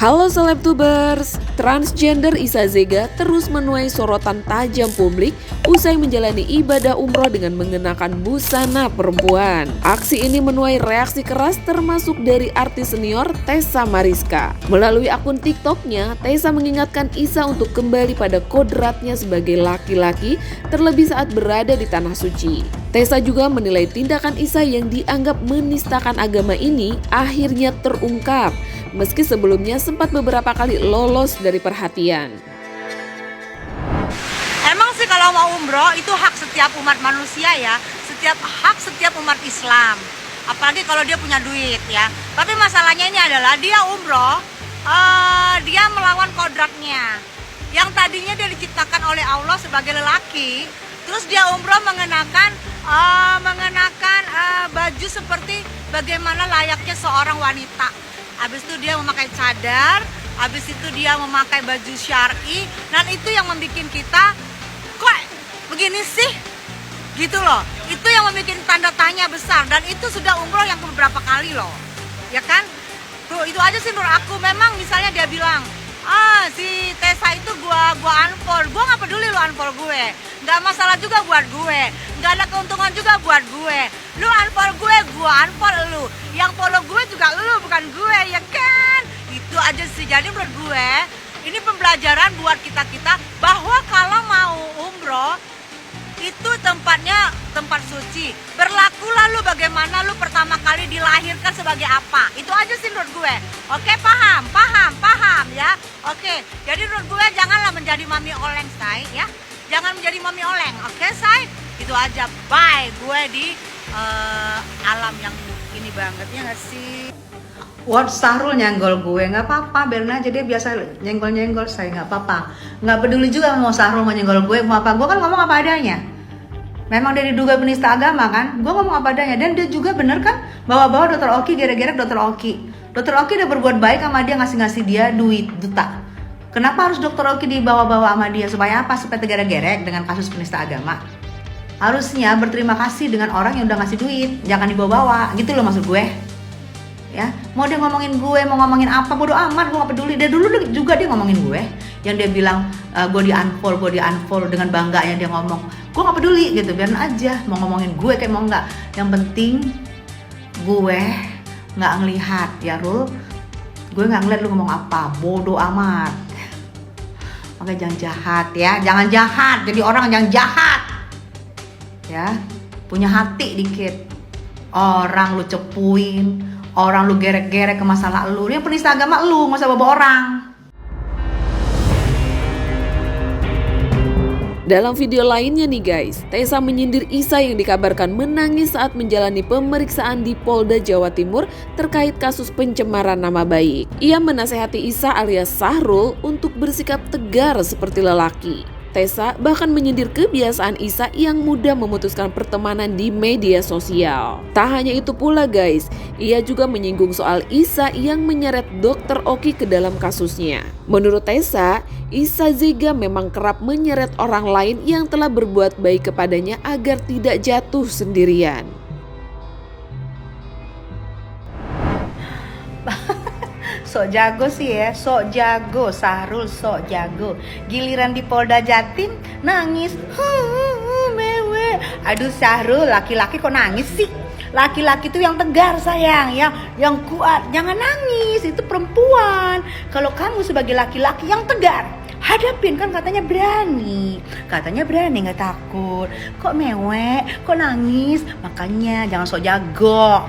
Halo Selebtubers, transgender Isa Zega terus menuai sorotan tajam publik usai menjalani ibadah umroh dengan mengenakan busana perempuan. Aksi ini menuai reaksi keras termasuk dari artis senior Tessa Mariska. Melalui akun TikToknya, Tessa mengingatkan Isa untuk kembali pada kodratnya sebagai laki-laki terlebih saat berada di Tanah Suci. Tessa juga menilai tindakan Isa yang dianggap menistakan agama ini akhirnya terungkap, meski sebelumnya sempat beberapa kali lolos dari perhatian. Emang sih kalau mau umroh itu hak setiap umat manusia ya, hak setiap umat Islam. Apalagi kalau dia punya duit ya. Tapi masalahnya ini adalah dia umroh, dia melawan kodratnya. Yang tadinya dia diciptakan oleh Allah sebagai lelaki, terus dia umroh mengenakan baju seperti bagaimana layaknya seorang wanita. Habis itu dia memakai cadar, habis itu dia memakai baju syar'i, dan itu yang membuat kita kok begini sih? Gitu loh. Itu yang membuat tanda tanya besar, dan itu sudah umroh yang beberapa kali loh. Ya kan? Tuh, itu aja sih menurut aku. Memang misalnya dia bilang, si Tessa itu gua unfollow. Gua nggak peduli lu unfollow gue. Nggak masalah juga buat gue. Nggak ada keuntungan juga buat gue. Lu unfollow gue, gua unfollow lu. Yang follow gue juga lu, bukan gue, ya kan? Itu aja sih. Jadi menurut gue, ini pembelajaran buat kita-kita bahwa kalau mau umroh, itu tempatnya tempat suci. Berlakulah lu bagaimana lu pertama kali dilahirkan sebagai apa. Itu aja sih menurut gue. Oke, paham ya. Oke, jadi menurut gue janganlah menjadi mami oleng, say, ya. Jangan menjadi mami oleng, oke, say? Itu aja. Bye, gue di alam yang ini banget, ya gak sih? Sahrul nyenggol gue, nggak apa-apa, biarin aja dia biasa nyenggol-nyenggol, saya nggak apa-apa, nggak peduli juga mau Sahrul mau nyenggol gue mau apa, gue kan ngomong apa adanya. Memang dia diduga penista agama kan, gue ngomong apa adanya, dan dia juga bener kan bawa-bawa Dr. Oki, gerek-gerek Dr. Oki. Dr. Oki udah berbuat baik sama dia, ngasih dia duit duta. Kenapa harus Dr. Oki dibawa-bawa sama dia, supaya apa? Supaya gerek-gerek dengan kasus penista agama. Harusnya berterima kasih dengan orang yang udah ngasih duit, jangan dibawa-bawa, gitu loh maksud gue. Ya, mau dia ngomongin gue, mau ngomongin apa, bodo amat, gue gak peduli. Dia dulu juga dia ngomongin gue, yang dia bilang gue di unfollow dengan bangganya dia ngomong, gue gak peduli gitu, biarin aja mau ngomongin gue kayak mau nggak. Yang penting gue nggak ngelihat ya Rul, gue nggak ngeliat lu ngomong apa, bodo amat. Makanya jangan jahat ya, jangan jahat, jadi orang jangan jahat ya, punya hati dikit. Orang lu cepuin, orang lu gerek-gerek ke masalah lu, dia penista agama lu, nggak usah bawa orang. Dalam video lainnya nih guys, Tessa menyindir Isa yang dikabarkan menangis saat menjalani pemeriksaan di Polda Jawa Timur terkait kasus pencemaran nama baik. Ia menasehati Isa alias Sahrul untuk bersikap tegar seperti lelaki. Tessa bahkan menyindir kebiasaan Isa yang mudah memutuskan pertemanan di media sosial. Tak hanya itu pula guys, ia juga menyinggung soal Isa yang menyeret Dr. Oki ke dalam kasusnya. Menurut Tessa, Isa Zega memang kerap menyeret orang lain yang telah berbuat baik kepadanya agar tidak jatuh sendirian. Sok jago sih ya, sok jago Sahrul, sok jago. Giliran di Polda Jatim nangis, mewe. Aduh Sahrul, laki-laki kok nangis sih? Laki-laki itu yang tegar sayang, yang kuat. Jangan nangis, itu perempuan. Kalau kamu sebagai laki-laki yang tegar, hadapin, kan katanya berani, nggak takut. Kok mewek, kok nangis? Makanya jangan sok jago.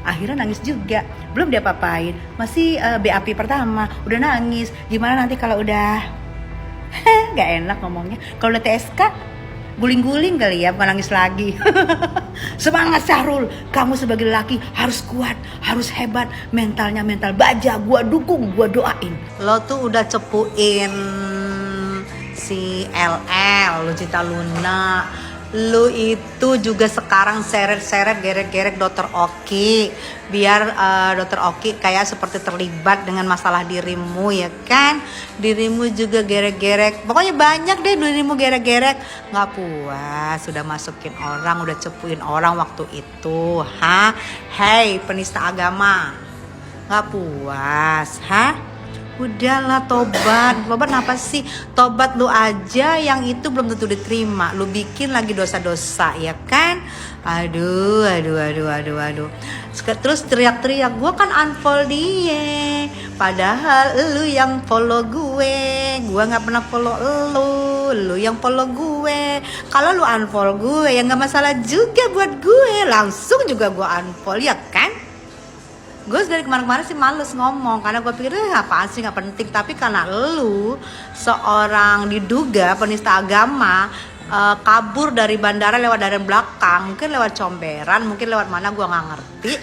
Akhirnya nangis juga, belum dia apa-apain, masih BAP pertama udah nangis. Gimana nanti kalau udah gak enak ngomongnya, kalau udah TSK guling-guling kali ya, bukan nangis lagi. Semangat Sahrul, kamu sebagai laki harus kuat, harus hebat, mentalnya mental baja, gua dukung, gua doain. Lo tuh udah cepuin si LL, Lucinta Luna. Lu itu juga sekarang seret-seret gerek-gerek Dr. Oki, biar Dr. Oki kayak seperti terlibat dengan masalah dirimu ya kan. Dirimu juga gerek-gerek, pokoknya banyak deh dirimu gerek-gerek. Gak puas, sudah masukin orang, udah cepuin orang waktu itu. Hei penista agama, Nggak puas, hah? Udahlah tobat apa sih? Tobat lu aja yang itu belum tentu diterima. Lu bikin lagi dosa-dosa, ya kan? Aduh. Terus teriak-teriak, gue kan unfollow dia. Padahal lu yang follow gue nggak pernah follow lu yang follow gue. Kalau lu unfollow gue ya nggak masalah juga buat gue, langsung juga gue unfollow, ya kan? Gue dari kemarin-kemarin sih males ngomong karena gue pikir apaan sih, nggak penting. Tapi karena lu seorang diduga penista agama, kabur dari bandara lewat dari belakang, mungkin lewat comberan, mungkin lewat mana gue nggak ngerti.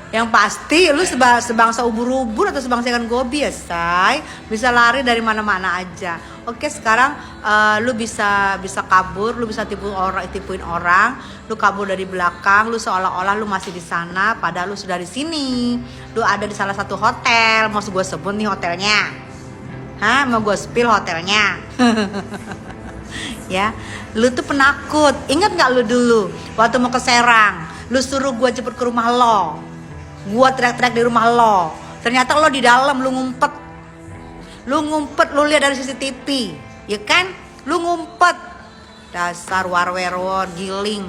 Yang pasti lu sebangsa ubur-ubur atau sebangsa ikan gobi ya say, bisa lari dari mana-mana aja. Oke, sekarang lu bisa kabur, lu bisa tipuin orang, lu kabur dari belakang, lu seolah-olah lu masih di sana, padahal lu sudah di sini. Lu ada di salah satu hotel, mau gue sebut nih hotelnya, mau gue spill hotelnya. Ya, lu tuh penakut. Ingat nggak lu dulu waktu mau ke Serang, lu suruh gue jemput ke rumah lo, gue teriak-teriak di rumah lo, ternyata lo di dalam, lu ngumpet, lu lihat dari CCTV, ya kan? Lu ngumpet, dasar warwerwo giling.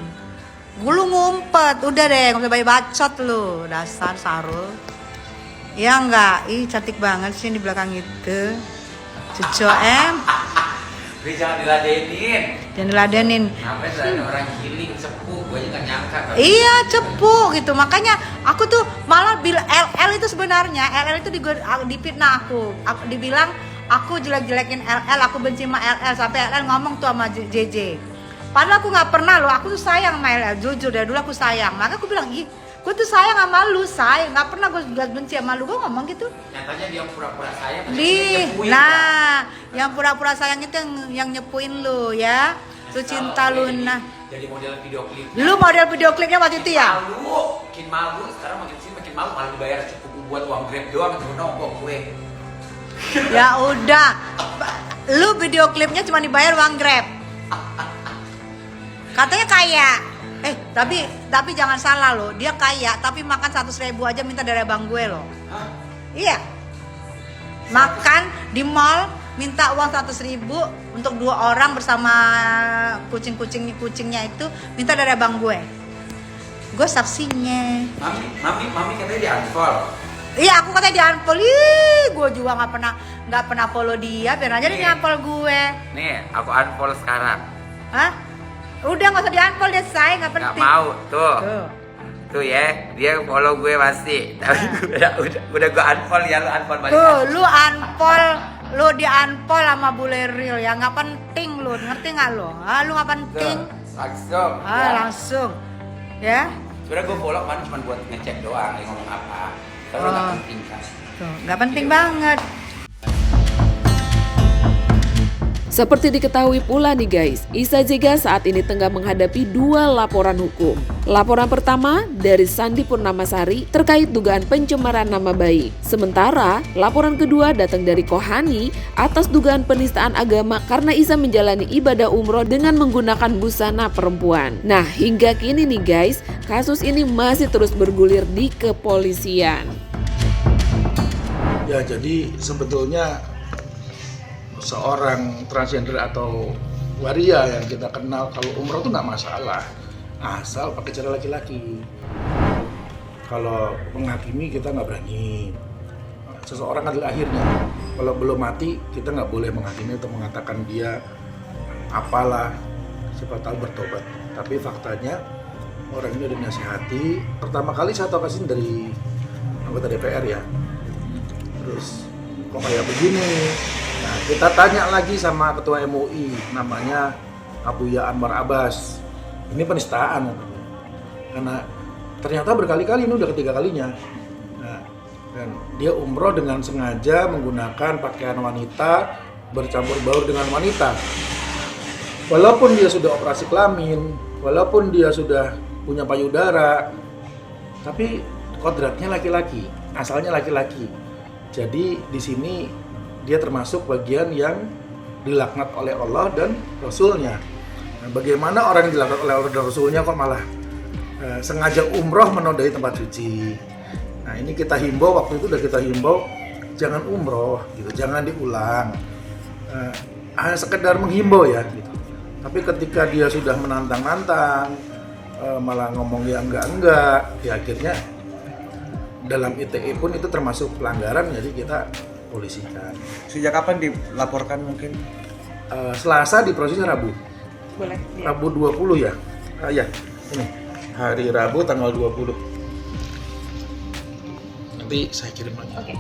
Lu ngumpet, udah deh, nggak usah banyak bacot lu, dasar Sarul. Ya enggak, ih cantik banget sih di belakang itu, cucu Gue jangan diladenin. Jangan diladenin. Sampai ada orang giling cepu, gue aja nggak nyangka. Iya cepu gitu, makanya aku tuh malah bilang LL itu sebenarnya LL itu dipitnah aku dibilang aku jelek-jelekin LL, aku benci sama LL, sampai LL ngomong tuh sama JJ. Padahal aku nggak pernah loh, aku tuh sayang sama LL, jujur dari dulu aku sayang. Maka aku bilang gue tuh sayang sama lu, sayang, nggak pernah gue benci sama lu, gue ngomong gitu. Nyatanya dia pura-pura sayang. Yang pura-pura sayang itu yang nyepuin lu ya, tuh cinta lu nah. Jadi model video klip. Lu model video klipnya waktu itu ya? Makin malu, sekarang makin malu, malah dibayar cukup buat uang Grab doang, itu nongkrong gue. Ya udah, lu video klipnya cuma dibayar uang Grab. Katanya kaya. Tapi jangan salah loh, dia kaya tapi makan 100.000 aja minta dari abang gue loh. Hah? Iya. Makan di mall minta uang 100.000 untuk 2 orang bersama kucingnya itu, minta dari abang gue. Gue saksinya. Mami katanya di unfollow. Iya, aku katanya di unfollow. Gue juga nggak pernah follow dia, biar aja dia unfollow gue. Nih, aku unfollow sekarang. Hah? Udah nggak usah di unfollow deh, say, nggak penting. Nggak mau tuh ya, dia follow gue pasti. Tapi udah gue unfollow ya, lu unfollow balik. Tuh, lu di unfollow sama bule real ya, nggak penting lu, ngerti nggak lu? Lu nggak penting. Langsung. Langsung, ya. Sebenernya gue follow kan cuma buat ngecek doang, ngomong apa. Tapi nggak penting kan. Tuh, nggak penting banget. Seperti diketahui pula nih guys, Isa Jega saat ini tengah menghadapi 2 laporan hukum. Laporan pertama dari Sandi Purnamasari terkait dugaan pencemaran nama baik. Sementara laporan kedua datang dari Kohani atas dugaan penistaan agama karena Isa menjalani ibadah umroh dengan menggunakan busana perempuan. Nah, hingga kini nih guys, kasus ini masih terus bergulir di kepolisian. Ya, jadi sebetulnya seorang transgender atau waria yang kita kenal kalau umroh tuh nggak masalah, asal pakai cara laki-laki. Kalau menghakimi kita nggak berani. Seseorang adalah akhirnya. Kalau belum mati kita nggak boleh menghakimi atau mengatakan dia apalah, siapa tahu bertobat. Tapi faktanya orang ini udah dinasihati. Pertama kali saya tahu kasus dari anggota DPR ya. Terus kok kayak begini? Nah, kita tanya lagi sama ketua MUI, namanya Abuya Anwar Abbas. Ini penistaan katanya. Karena ternyata berkali-kali, ini udah ketiga kalinya. Nah, dan dia umroh dengan sengaja menggunakan pakaian wanita, bercampur baur dengan wanita. Walaupun dia sudah operasi kelamin, walaupun dia sudah punya payudara, tapi kodratnya laki-laki, asalnya laki-laki. Jadi di sini dia termasuk bagian yang dilaknat oleh Allah dan Rasulnya. Nah, bagaimana orang yang dilaknat oleh Allah dan Rasulnya kok malah sengaja umroh menodai tempat suci? Nah ini kita himbau, waktu itu udah kita himbau jangan umroh gitu, jangan diulang. Hanya sekedar menghimbau ya gitu. Tapi ketika dia sudah menantang-nantang, malah ngomong ya enggak, ya akhirnya dalam ITE pun itu termasuk pelanggaran, jadi kita polisikan. Sejak kapan dilaporkan mungkin? Selasa diprosesnya Rabu. Boleh. Rabu 20 ya? Ya, ini hari Rabu tanggal 20. Nanti saya kirim lagi. Oke.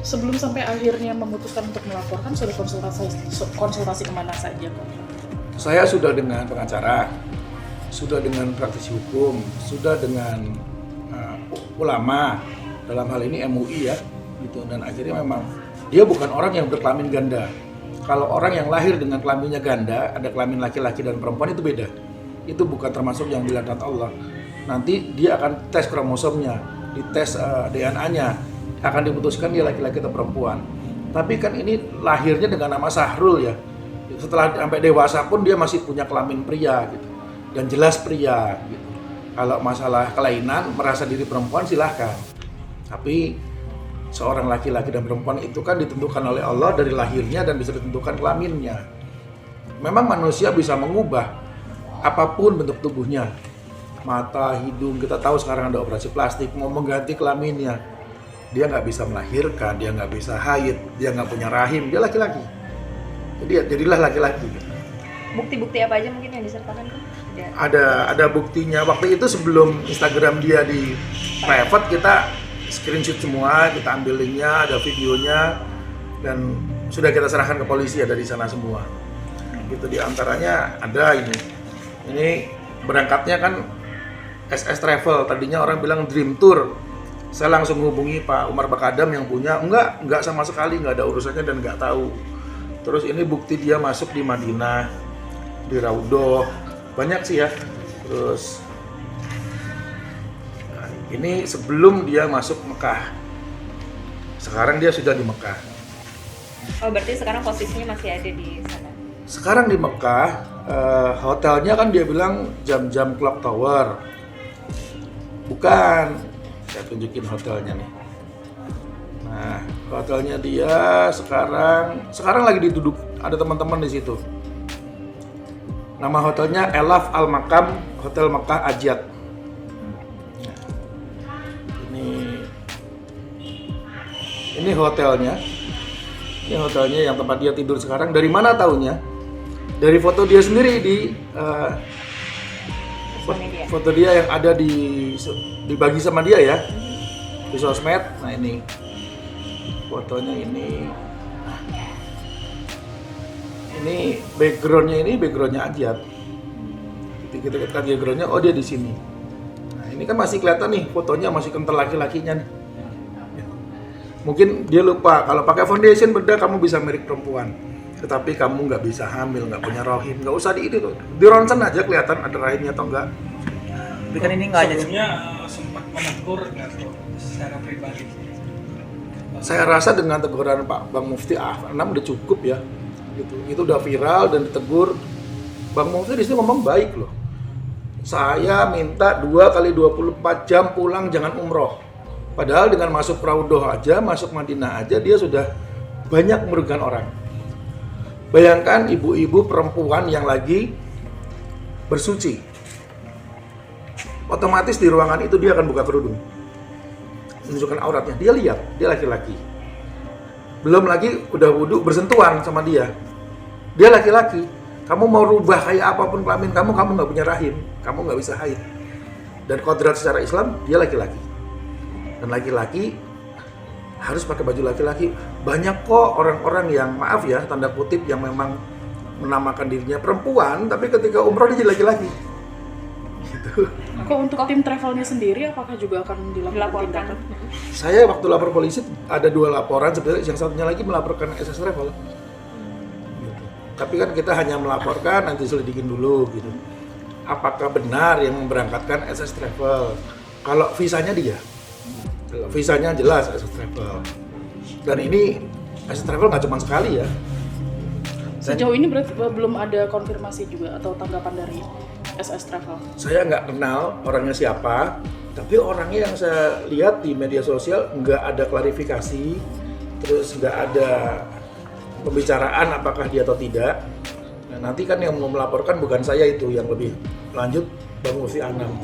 Sebelum sampai akhirnya memutuskan untuk melaporkan, sudah konsultasi kemana saja? Saya sudah dengan pengacara, sudah dengan praktisi hukum, sudah dengan ulama, dalam hal ini MUI ya, gitu. Dan akhirnya memang dia bukan orang yang berkelamin ganda. Kalau orang yang lahir dengan kelaminnya ganda, ada kelamin laki-laki dan perempuan itu beda. Itu bukan termasuk yang dilaknat Allah. Nanti dia akan tes kromosomnya, dites DNA-nya, akan diputuskan dia laki-laki atau perempuan. Tapi kan ini lahirnya dengan nama Sahrul ya. Setelah sampai dewasa pun dia masih punya kelamin pria gitu. Dan jelas pria gitu. Kalau masalah kelainan merasa diri perempuan silahkan. Tapi seorang laki-laki dan perempuan itu kan ditentukan oleh Allah dari lahirnya dan bisa ditentukan kelaminnya. Memang manusia bisa mengubah apapun bentuk tubuhnya. Mata, hidung, kita tahu sekarang ada operasi plastik, mau mengganti kelaminnya. Dia nggak bisa melahirkan, dia nggak bisa haid, dia nggak punya rahim, dia laki-laki. Jadi jadilah laki-laki. Bukti-bukti apa aja mungkin yang disertakan kan? Ada buktinya. Waktu itu sebelum Instagram dia di private, kita screenshot semua, kita ambil linknya, ada videonya, dan sudah kita serahkan ke polisi, ada di sana semua. Gitu, diantaranya ada ini. Ini berangkatnya kan SS Travel, tadinya orang bilang Dream Tour. Saya langsung hubungi Pak Umar Bakadam yang punya, enggak sama sekali, enggak ada urusannya dan enggak tahu. Terus ini bukti dia masuk di Madinah, di Raudhoh, banyak sih ya. Terus nah, ini sebelum dia masuk Mekah. Sekarang dia sudah di Mekah. Oh berarti sekarang posisinya masih ada di sana? Sekarang di Mekah, hotelnya kan dia bilang jam-jam Clock Tower. Bukan, saya tunjukin hotelnya nih. Nah, hotelnya dia sekarang lagi diduduk, ada teman-teman di situ. Nama hotelnya Elaf Al Makam Hotel Mekah Ajat. Ini hotelnya. Ini hotelnya yang tempat dia tidur sekarang. Dari mana taunya? Dari foto dia sendiri di foto dia yang ada dibagi sama dia ya di sosmed. Nah ini fotonya ini backgroundnya Ajat. Kita lihat backgroundnya, oh dia di sini. Nah ini kan masih kelihatan nih fotonya, masih kental laki-lakinya nih. Mungkin dia lupa kalau pakai foundation beda kamu bisa mirip perempuan, tetapi kamu nggak bisa hamil, nggak punya rahim, nggak usah di ronsen aja kelihatan ada rahimnya atau enggak. Tapi kan ini nggak hanya sebelumnya sempat menegur nggak tuh secara pribadi? Saya rasa dengan teguran Pak Bang Mufti udah cukup ya, gitu. Itu udah viral dan ditegur. Bang Mufti di sini ngomong baik loh. Saya minta 2 kali 24 jam pulang, jangan umroh. Padahal dengan masuk Raudhoh aja, masuk Madinah aja, dia sudah banyak merugikan orang. Bayangkan ibu-ibu perempuan yang lagi bersuci. Otomatis di ruangan itu dia akan buka kerudung. Menunjukkan auratnya, dia lihat, dia laki-laki. Belum lagi udah wudhu bersentuhan sama dia. Dia laki-laki. Kamu mau rubah kayak apapun kelamin kamu nggak punya rahim, kamu nggak bisa haid. Dan kodrat secara Islam, dia laki-laki. Dan laki-laki harus pakai baju laki-laki. Banyak kok orang-orang yang maaf ya tanda kutip yang memang menamakan dirinya perempuan, tapi ketika umroh dia jadi laki-laki. Gitu. Kok untuk tim travelnya sendiri apakah juga akan dilaporkan tindakan? Saya waktu lapor polisi ada 2 laporan, sebenarnya yang satunya lagi melaporkan SS Travel. Gitu. Tapi kan kita hanya melaporkan, nanti selidikin dulu gitu. Apakah benar yang memberangkatkan SS Travel? Kalau visanya dia. Kalau visanya jelas SS Travel. Dan ini SS Travel nggak cuma sekali ya. Sejauh ini berarti belum ada konfirmasi juga atau tanggapan dari SS Travel? Saya nggak kenal orangnya siapa, Tapi orangnya yang saya lihat di media sosial nggak ada klarifikasi, terus nggak ada pembicaraan apakah dia atau tidak. Nah, nanti kan yang mau melaporkan bukan saya, itu yang lebih lanjut Bang Mufti Anam,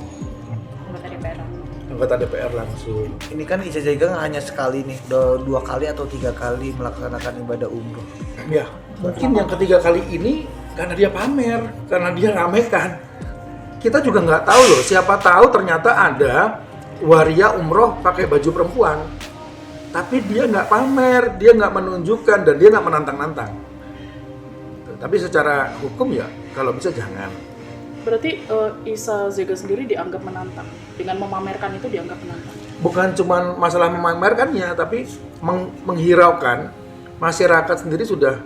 anggota DPR langsung. Ini kan Isa Jega hanya sekali nih, udah 2 kali atau 3 kali melaksanakan ibadah umroh. Ya, mungkin yang ketiga kali ini karena dia pamer, karena dia ramekan. Kita juga nggak tahu loh, siapa tahu ternyata ada waria umroh pakai baju perempuan. Tapi dia nggak pamer, dia nggak menunjukkan, dan dia nggak menantang-nantang. Tapi secara hukum ya, kalau bisa jangan. Berarti Isa Zega sendiri dianggap menantang. Dengan memamerkan itu dianggap menantang. Bukan cuma masalah memamerkannya, tapi menghiraukan. Masyarakat sendiri sudah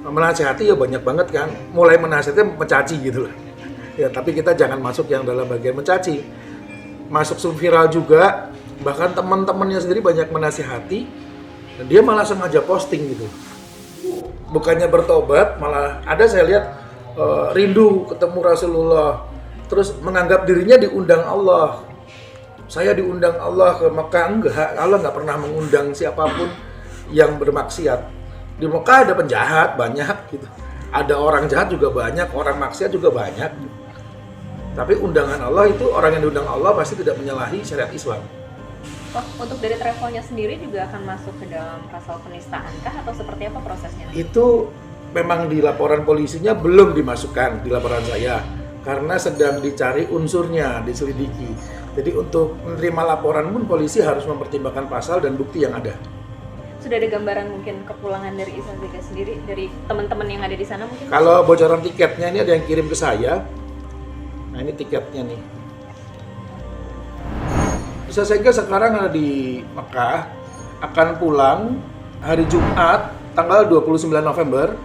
menasihati ya banyak banget kan. Mulai menasihati mencaci gitu lah. Ya, tapi kita jangan masuk yang dalam bagian mencaci. Masuk viral juga, bahkan teman-temannya sendiri banyak menasihati, dan dia malah sengaja posting gitu. Bukannya bertobat, malah ada saya lihat rindu ketemu Rasulullah, terus menganggap dirinya diundang Allah. Saya diundang Allah ke Mekah, enggak, Allah nggak pernah mengundang siapapun yang bermaksiat. Di Mekah ada penjahat banyak gitu, ada orang jahat juga banyak, orang maksiat juga banyak. Tapi undangan Allah itu, orang yang diundang Allah pasti tidak menyalahi syariat Islam. Oh, untuk dari travelnya sendiri juga akan masuk ke dalam pasal penistaan kah atau seperti apa prosesnya? Itu memang di laporan polisinya belum dimasukkan di laporan saya karena sedang dicari unsurnya, diselidiki. Jadi untuk menerima laporan pun polisi harus mempertimbangkan pasal dan bukti yang ada. Sudah ada gambaran mungkin kepulangan dari Isa Zega sendiri, dari teman-teman yang ada di sana mungkin? Kalau bocoran tiketnya ini ada yang kirim ke saya. Nah, ini tiketnya nih. Isa Zega sekarang ada di Mekah, akan pulang hari Jumat tanggal 29 November.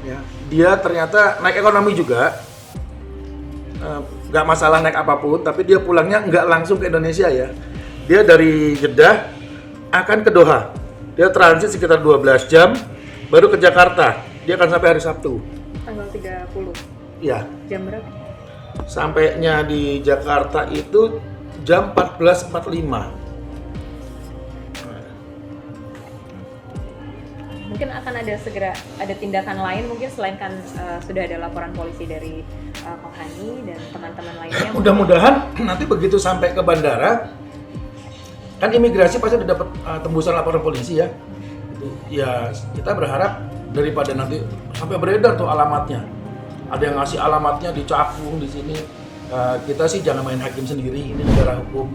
Ya, dia ternyata naik ekonomi juga, nggak masalah naik apapun, tapi dia pulangnya nggak langsung ke Indonesia ya. Dia dari Jeddah akan ke Doha. Dia transit sekitar 12 jam, baru ke Jakarta. Dia akan sampai hari Sabtu. Tanggal 30. Ya. Jam berapa? Sampainya di Jakarta itu jam 14.45. Mungkin akan ada segera ada tindakan lain mungkin selain kan sudah ada laporan polisi dari Kohani dan teman-teman lainnya. Mudah-mudahan nanti begitu sampai ke bandara, kan imigrasi pasti udah dapat tembusan laporan polisi ya. Ya kita berharap daripada nanti sampai beredar tuh alamatnya, ada yang ngasih alamatnya di Cakung di sini. Kita sih jangan main hakim sendiri, ini negara hukum.